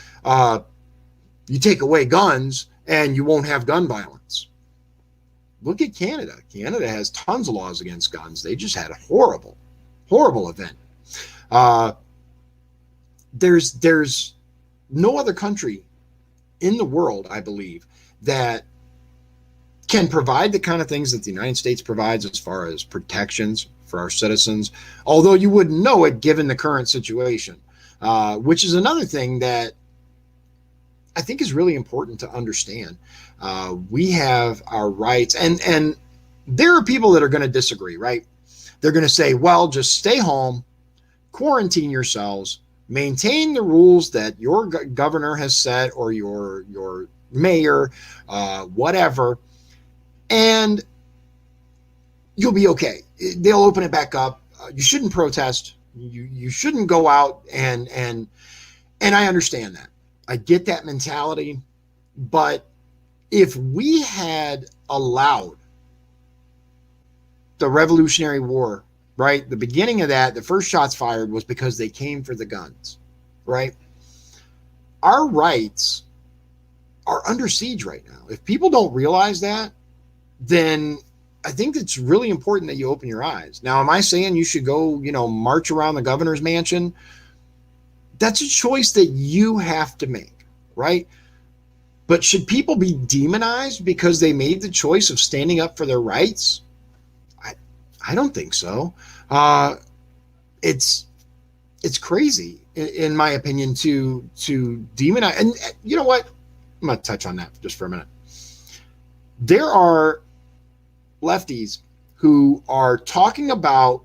you take away guns and you won't have gun violence. Look at Canada. Canada has tons of laws against guns. They just had a horrible event. There's no other country in the world, I believe, that can provide the kind of things that the United States provides as far as protections for our citizens, although you wouldn't know it given the current situation, which is another thing that I think is really important to understand. We have our rights, and there are people that are going to disagree, right? They're going to say, well, just stay home, quarantine yourselves, maintain the rules that your governor has set or your mayor, whatever, and you'll be okay. They'll open it back up. You shouldn't protest. You shouldn't go out and I understand that. I get that mentality, but if we had allowed the Revolutionary War, right? The beginning of that, the first shots fired was because they came for the guns, right? Our rights are under siege right now. If people don't realize that, then I think it's really important that you open your eyes. Now, am I saying you should go, march around the governor's mansion? That's a choice that you have to make, right? But should people be demonized because they made the choice of standing up for their rights? I don't think so. It's crazy, in my opinion, to demonize. And you know what? I'm going to touch on that just for a minute. There are lefties who are talking about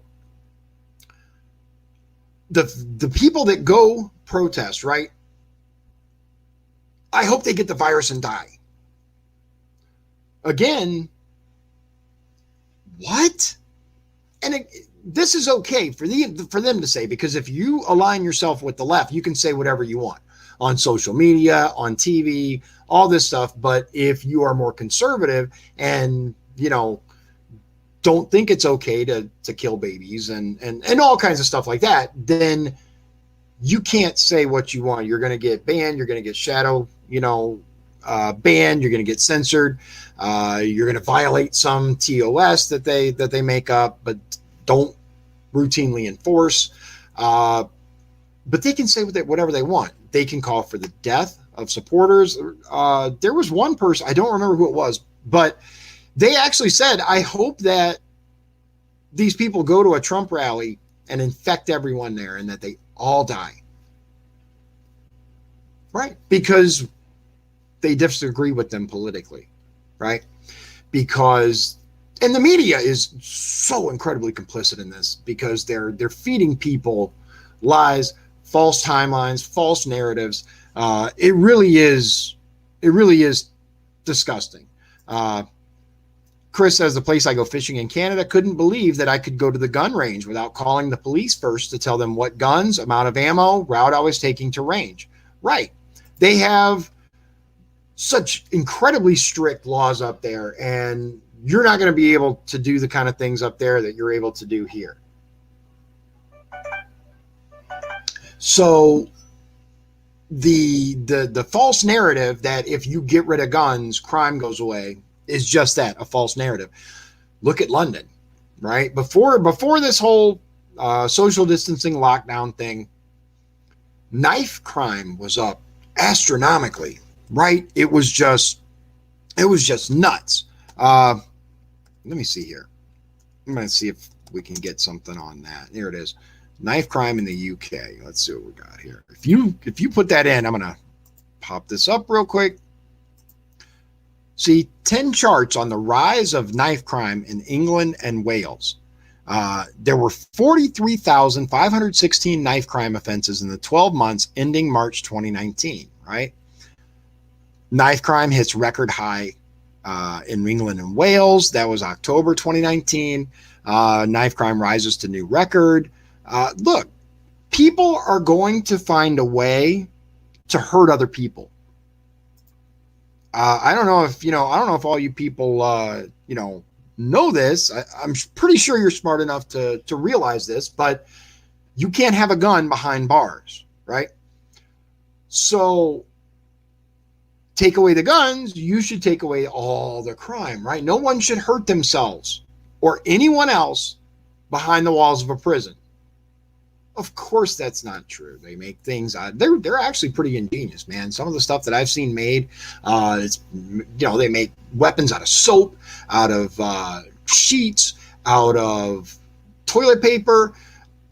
the people that go protest, right? I hope they get the virus and die. Again, what? And this is okay for them to say, because if you align yourself with the left, you can say whatever you want on social media, on TV, all this stuff. But if you are more conservative and, don't think it's okay to kill babies and all kinds of stuff like that, then you can't say what you want. You're going to get banned. You're going to get shadow, banned. You're going to get censored. You're going to violate some TOS that they make up, but don't routinely enforce. But they can say whatever they want. They can call for the death of supporters. There was one person, I don't remember who it was, but they actually said, I hope that these people go to a Trump rally and infect everyone there and that they all die. Right? Because they disagree with them politically. Right? Because, and the media is so incredibly complicit in this because they're feeding people lies, false timelines, false narratives. It really is disgusting. Chris says the place I go fishing in Canada couldn't believe that I could go to the gun range without calling the police first to tell them what guns, amount of ammo, route I was taking to range. Right. They have such incredibly strict laws up there, and you're not going to be able to do the kind of things up there that you're able to do here. So the false narrative that if you get rid of guns, crime goes away is just that, a false narrative. Look at London, right? Before this whole social distancing lockdown thing, knife crime was up astronomically, right? It was just nuts. Let me see here. I'm going to see if we can get something on that. Here it is. Knife crime in the UK. Let's see what we got here. If you put that in, I'm going to pop this up real quick. See, 10 charts on the rise of knife crime in England and Wales. There were 43,516 knife crime offenses in the 12 months ending March 2019, right? Knife crime hits record high in England and Wales. That was October 2019. Knife crime rises to new record. Look, people are going to find a way to hurt other people. I don't know if all you people, know this. I'm pretty sure you're smart enough to realize this, but you can't have a gun behind bars, right? So take away the guns, you should take away all the crime, right? No one should hurt themselves or anyone else behind the walls of a prison. Of course, that's not true. They make things. They're actually pretty ingenious, man. Some of the stuff that I've seen made, they make weapons out of soap, out of sheets, out of toilet paper,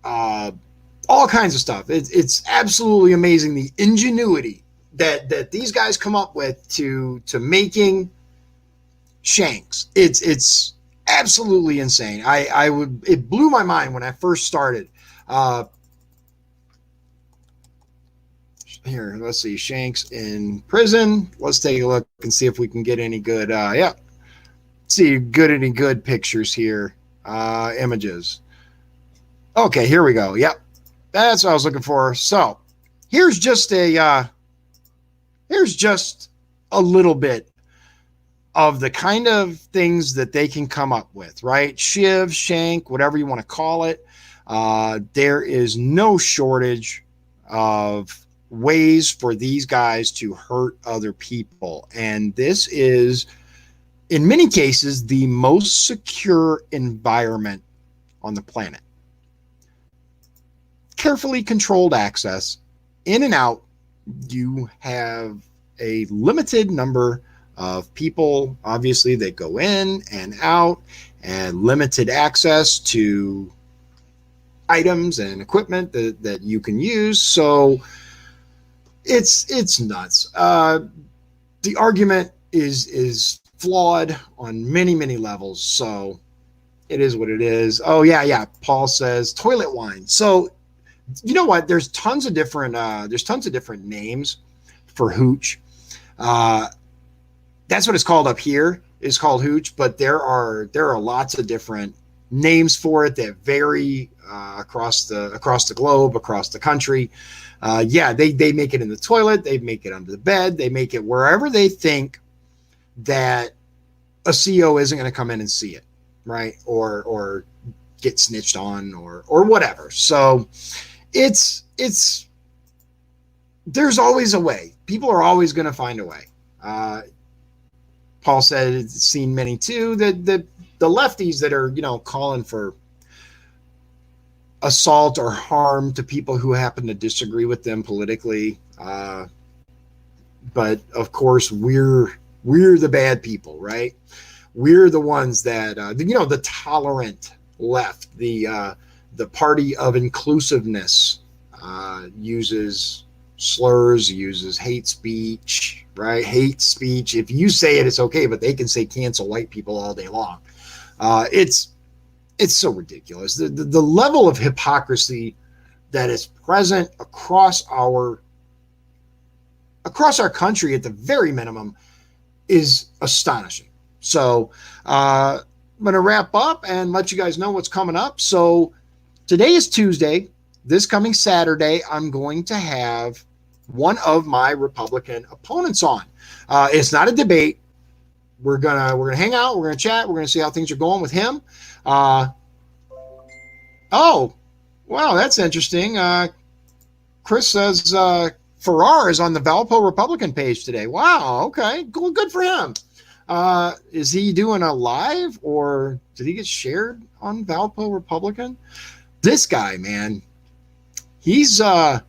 all kinds of stuff. It's absolutely amazing the ingenuity that these guys come up with to making shanks. It's absolutely insane. It blew my mind when I first started. Here, let's see, shanks in prison. Let's take a look and see if we can get any good any good pictures here. Images. Okay, here we go. Yep, that's what I was looking for. So here's just a little bit of the kind of things that they can come up with, right? Shiv, shank, whatever you want to call it. There is no shortage of ways for these guys to hurt other people. And this is, in many cases, the most secure environment on the planet. Carefully controlled access, in and out. You have a limited number of people, obviously, that go in and out, and limited access to items and equipment that you can use. So it's nuts. The argument is flawed on many levels. So it is what it is. Oh yeah. Paul says toilet wine. So you know what? There's tons of different names for hooch. That's what it's called up here. It's called hooch, but there are lots of different names for it that vary across the globe, across the country. They make it in the toilet, they make it under the bed, they make it wherever they think that a CO isn't going to come in and see it, right? Or get snitched on or whatever. So it's there's always a way. People are always going to find a way. Paul said it's seen many too. The lefties that are, calling for assault or harm to people who happen to disagree with them politically. But of course, we're the bad people, right? We're the ones that, the tolerant left, the party of inclusiveness, uses slurs, uses hate speech, right? Hate speech. If you say it, it's okay, but they can say cancel white people all day long. It's so ridiculous. The level of hypocrisy that is present across our country, at the very minimum, is astonishing. So I'm going to wrap up and let you guys know what's coming up. So today is Tuesday. This coming Saturday, I'm going to have one of my Republican opponents on. It's not a debate. We're gonna hang out. We're gonna chat. We're gonna see how things are going with him. Oh, wow, that's interesting. Chris says Farrar is on the Valpo Republican page today. Wow, okay, good for him. Is he doing a live, or did he get shared on Valpo Republican? This guy, man, he's a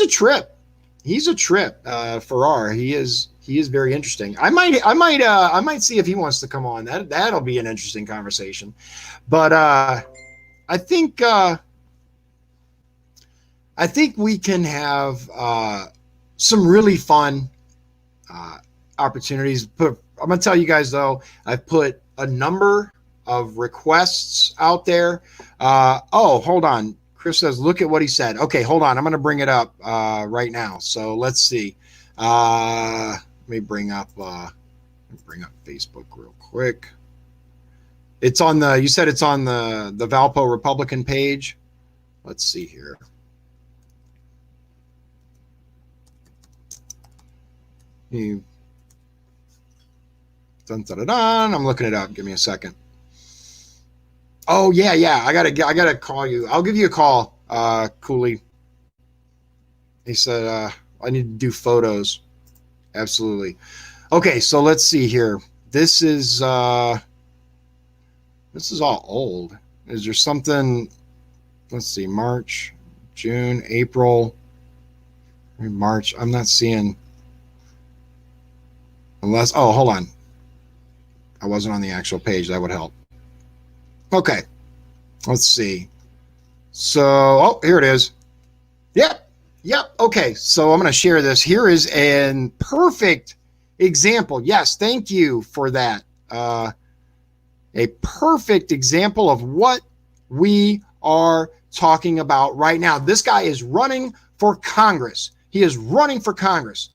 trip. He's a trip. Farrar. He is very interesting. I might see if he wants to come on. That'll be an interesting conversation. But I think we can have some really fun opportunities. I'm gonna tell you guys though, I've put a number of requests out there. Hold on. Chris says, look at what he said. Okay, hold on. I'm going to bring it up right now. So let's see. Let me bring up Facebook real quick. It's on the, you said it's on the Valpo Republican page. Let's see here. Dun, dun, dun, dun. I'm looking it up. Give me a second. Oh yeah. I gotta call you. I'll give you a call, Cooley. He said I need to do photos. Absolutely. Okay, so let's see here. This is all old. Is there something? Let's see. March, June, April, March. I'm not seeing. Unless, oh, hold on. I wasn't on the actual page. That would help. Okay. Let's see. So, oh, here it is. Yep. Okay. So I'm going to share this. Here is a perfect example. Yes. Thank you for that. A perfect example of what we are talking about right now. This guy is running for Congress. He is running for Congress.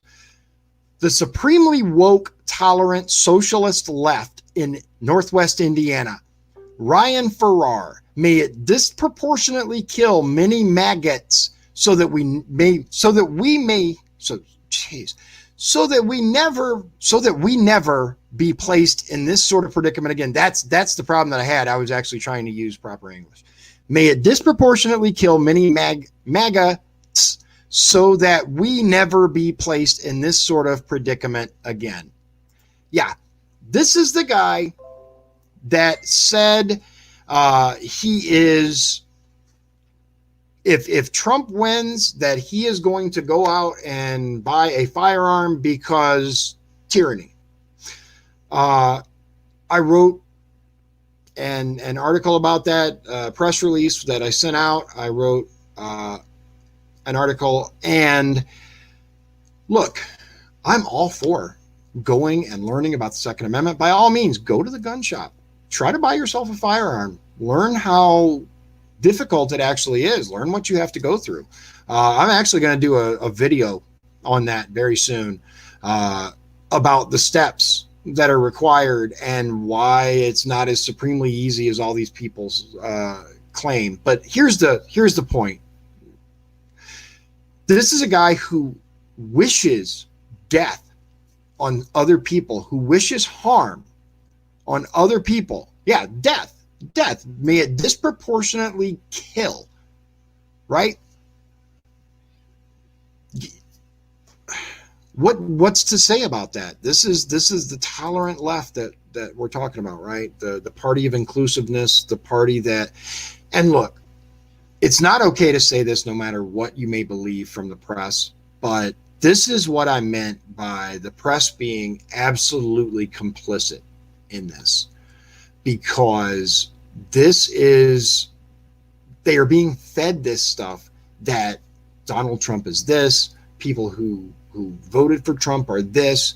The supremely woke, tolerant, socialist left in Northwest Indiana, Ryan Farrar, may it disproportionately kill many maggots so that we never be placed in this sort of predicament again. That's the problem that I had. I was actually trying to use proper English. May it disproportionately kill many maggots so that we never be placed in this sort of predicament again. Yeah, this is the guy that said he is, if Trump wins, that he is going to go out and buy a firearm because tyranny. I wrote an article about that, press release that I sent out. I wrote an article, and look, I'm all for going and learning about the Second Amendment. By all means, go to the gun shop, try to buy yourself a firearm, learn how difficult it actually is, learn what you have to go through. I'm actually going to do a video on that very soon, about the steps that are required and why it's not as supremely easy as all these people claim. But here's the point. This is a guy who wishes death on other people, who wishes harm on other people. Yeah, death. May it disproportionately kill, right? What's to say about that? This is the tolerant left that we're talking about, right? The party of inclusiveness, the party that, and look, it's not okay to say this no matter what you may believe from the press, but this is what I meant by the press being absolutely complicit in this, because they are being fed this stuff that Donald Trump is this, people who voted for Trump are this,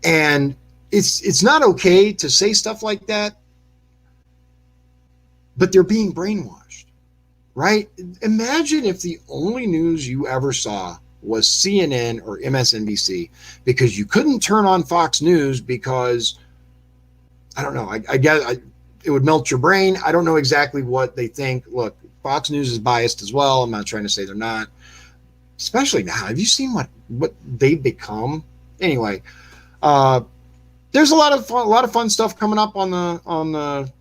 and it's not okay to say stuff like that, but they're being brainwashed, right? Imagine if the only news you ever saw was CNN or MSNBC, because you couldn't turn on Fox News because, I don't know, I guess it would melt your brain. I don't know exactly what they think. Look, Fox News is biased as well. I'm not trying to say they're not, especially now. Have you seen what they've become? Anyway, there's a lot of fun stuff coming up on the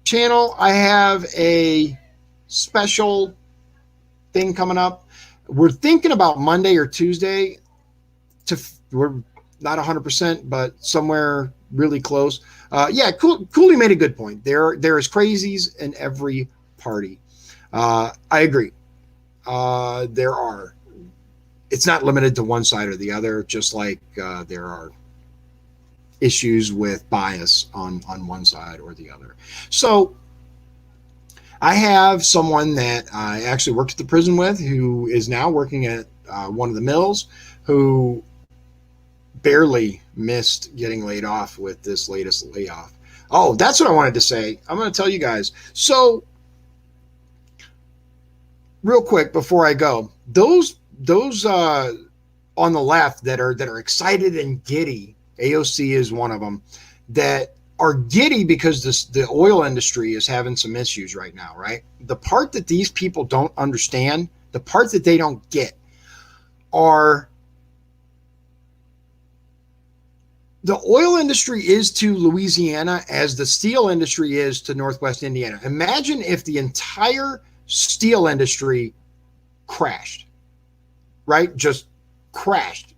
channel. I have a special thing coming up. We're thinking about Monday or Tuesday. We're not 100%, but somewhere really close. Cooley made a good point. There is crazies in every party. I agree. There are. It's not limited to one side or the other, just like there are issues with bias on one side or the other. So I have someone that I actually worked at the prison with, who is now working at one of the mills, who barely missed getting laid off with this latest layoff. Oh, that's what I wanted to say. I'm going to tell you guys. So real quick before I go, those on the left that are excited and giddy. AOC is one of them that are giddy because the oil industry is having some issues right now, right? The part that these people don't understand, the part that they don't get, are the oil industry is to Louisiana as the steel industry is to Northwest Indiana. Imagine if the entire steel industry crashed, right? Just crashed.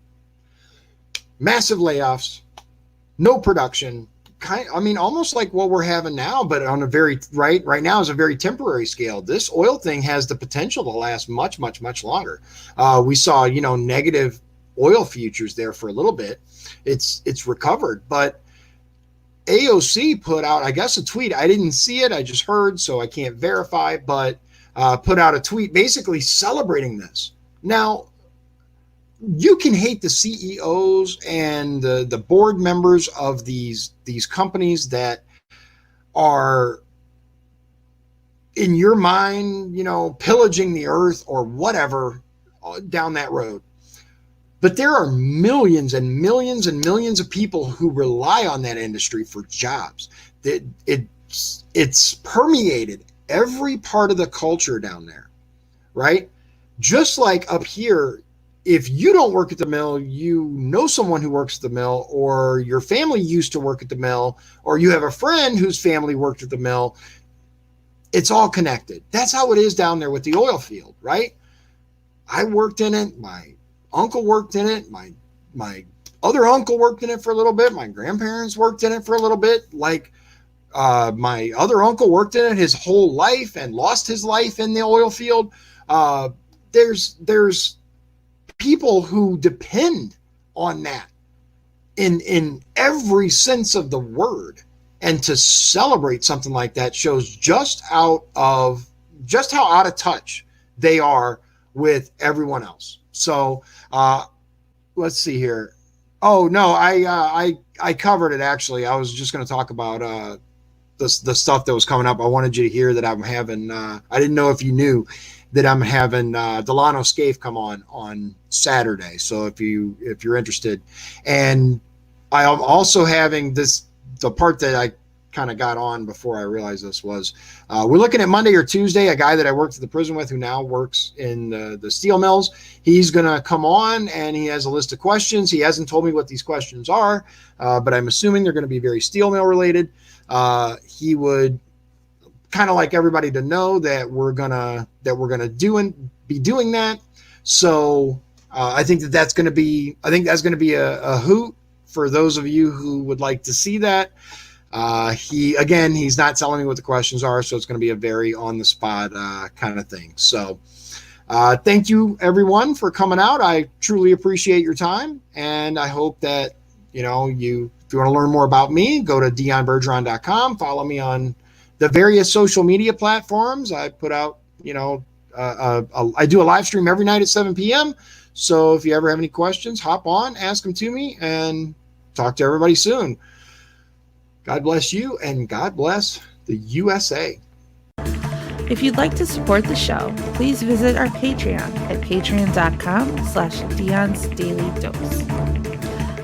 Massive layoffs, no production. Almost like what we're having now, but on a very right now is a very temporary scale. This oil thing has the potential to last much, much, much longer. We saw, negative oil futures there for a little bit. It's recovered, but AOC put out, I guess, a tweet. I didn't see it. I just heard, so I can't verify, but put out a tweet basically celebrating this. Now, you can hate the CEOs and the board members of these companies that are, in your mind, pillaging the earth or whatever down that road. But there are millions and millions and millions of people who rely on that industry for jobs. It's permeated every part of the culture down there, right? Just like up here, if you don't work at the mill, you know someone who works at the mill, or your family used to work at the mill, or you have a friend whose family worked at the mill. It's all connected. That's how it is down there with the oil field, right? I worked in it. My uncle worked in it. My other uncle worked in it for a little bit. My grandparents worked in it for a little bit. My other uncle worked in it his whole life and lost his life in the oil field. There's people who depend on that in every sense of the word, and to celebrate something like that shows just how out of touch they are with everyone else. So let's see here. Oh no, I covered it actually. I was just going to talk about the stuff that was coming up. I wanted you to hear that I'm having. I didn't know if you knew that I'm having Delano Scaife come on Saturday. So if you're interested, and I am also having the part that I kind of got on before I realized this was we're looking at Monday or Tuesday. A guy that I worked at the prison with who now works in the steel mills. He's going to come on and he has a list of questions. He hasn't told me what these questions are, but I'm assuming they're going to be very steel mill related. He would kind of like everybody to know that we're gonna be doing that. So I think that's going to be a hoot for those of you who would like to see that. He's not telling me what the questions are, so it's going to be a very on the spot kind of thing. So thank you everyone for coming out. I truly appreciate your time, and I hope that if you want to learn more about me, go to dionbergeron.com. Follow me on the various social media platforms. I put out, I do a live stream every night at 7 p.m. So if you ever have any questions, hop on, ask them to me, and talk to everybody soon. God bless you, and God bless the USA. If you'd like to support the show, please visit our Patreon at patreon.com/Dion's Daily Dose.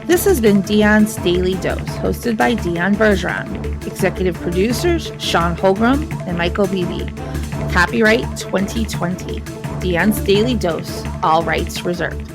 This has been Dion's Daily Dose, hosted by Dion Bergeron. Executive producers, Sean Holgram and Michael Beebe. Copyright 2020. Dion's Daily Dose, all rights reserved.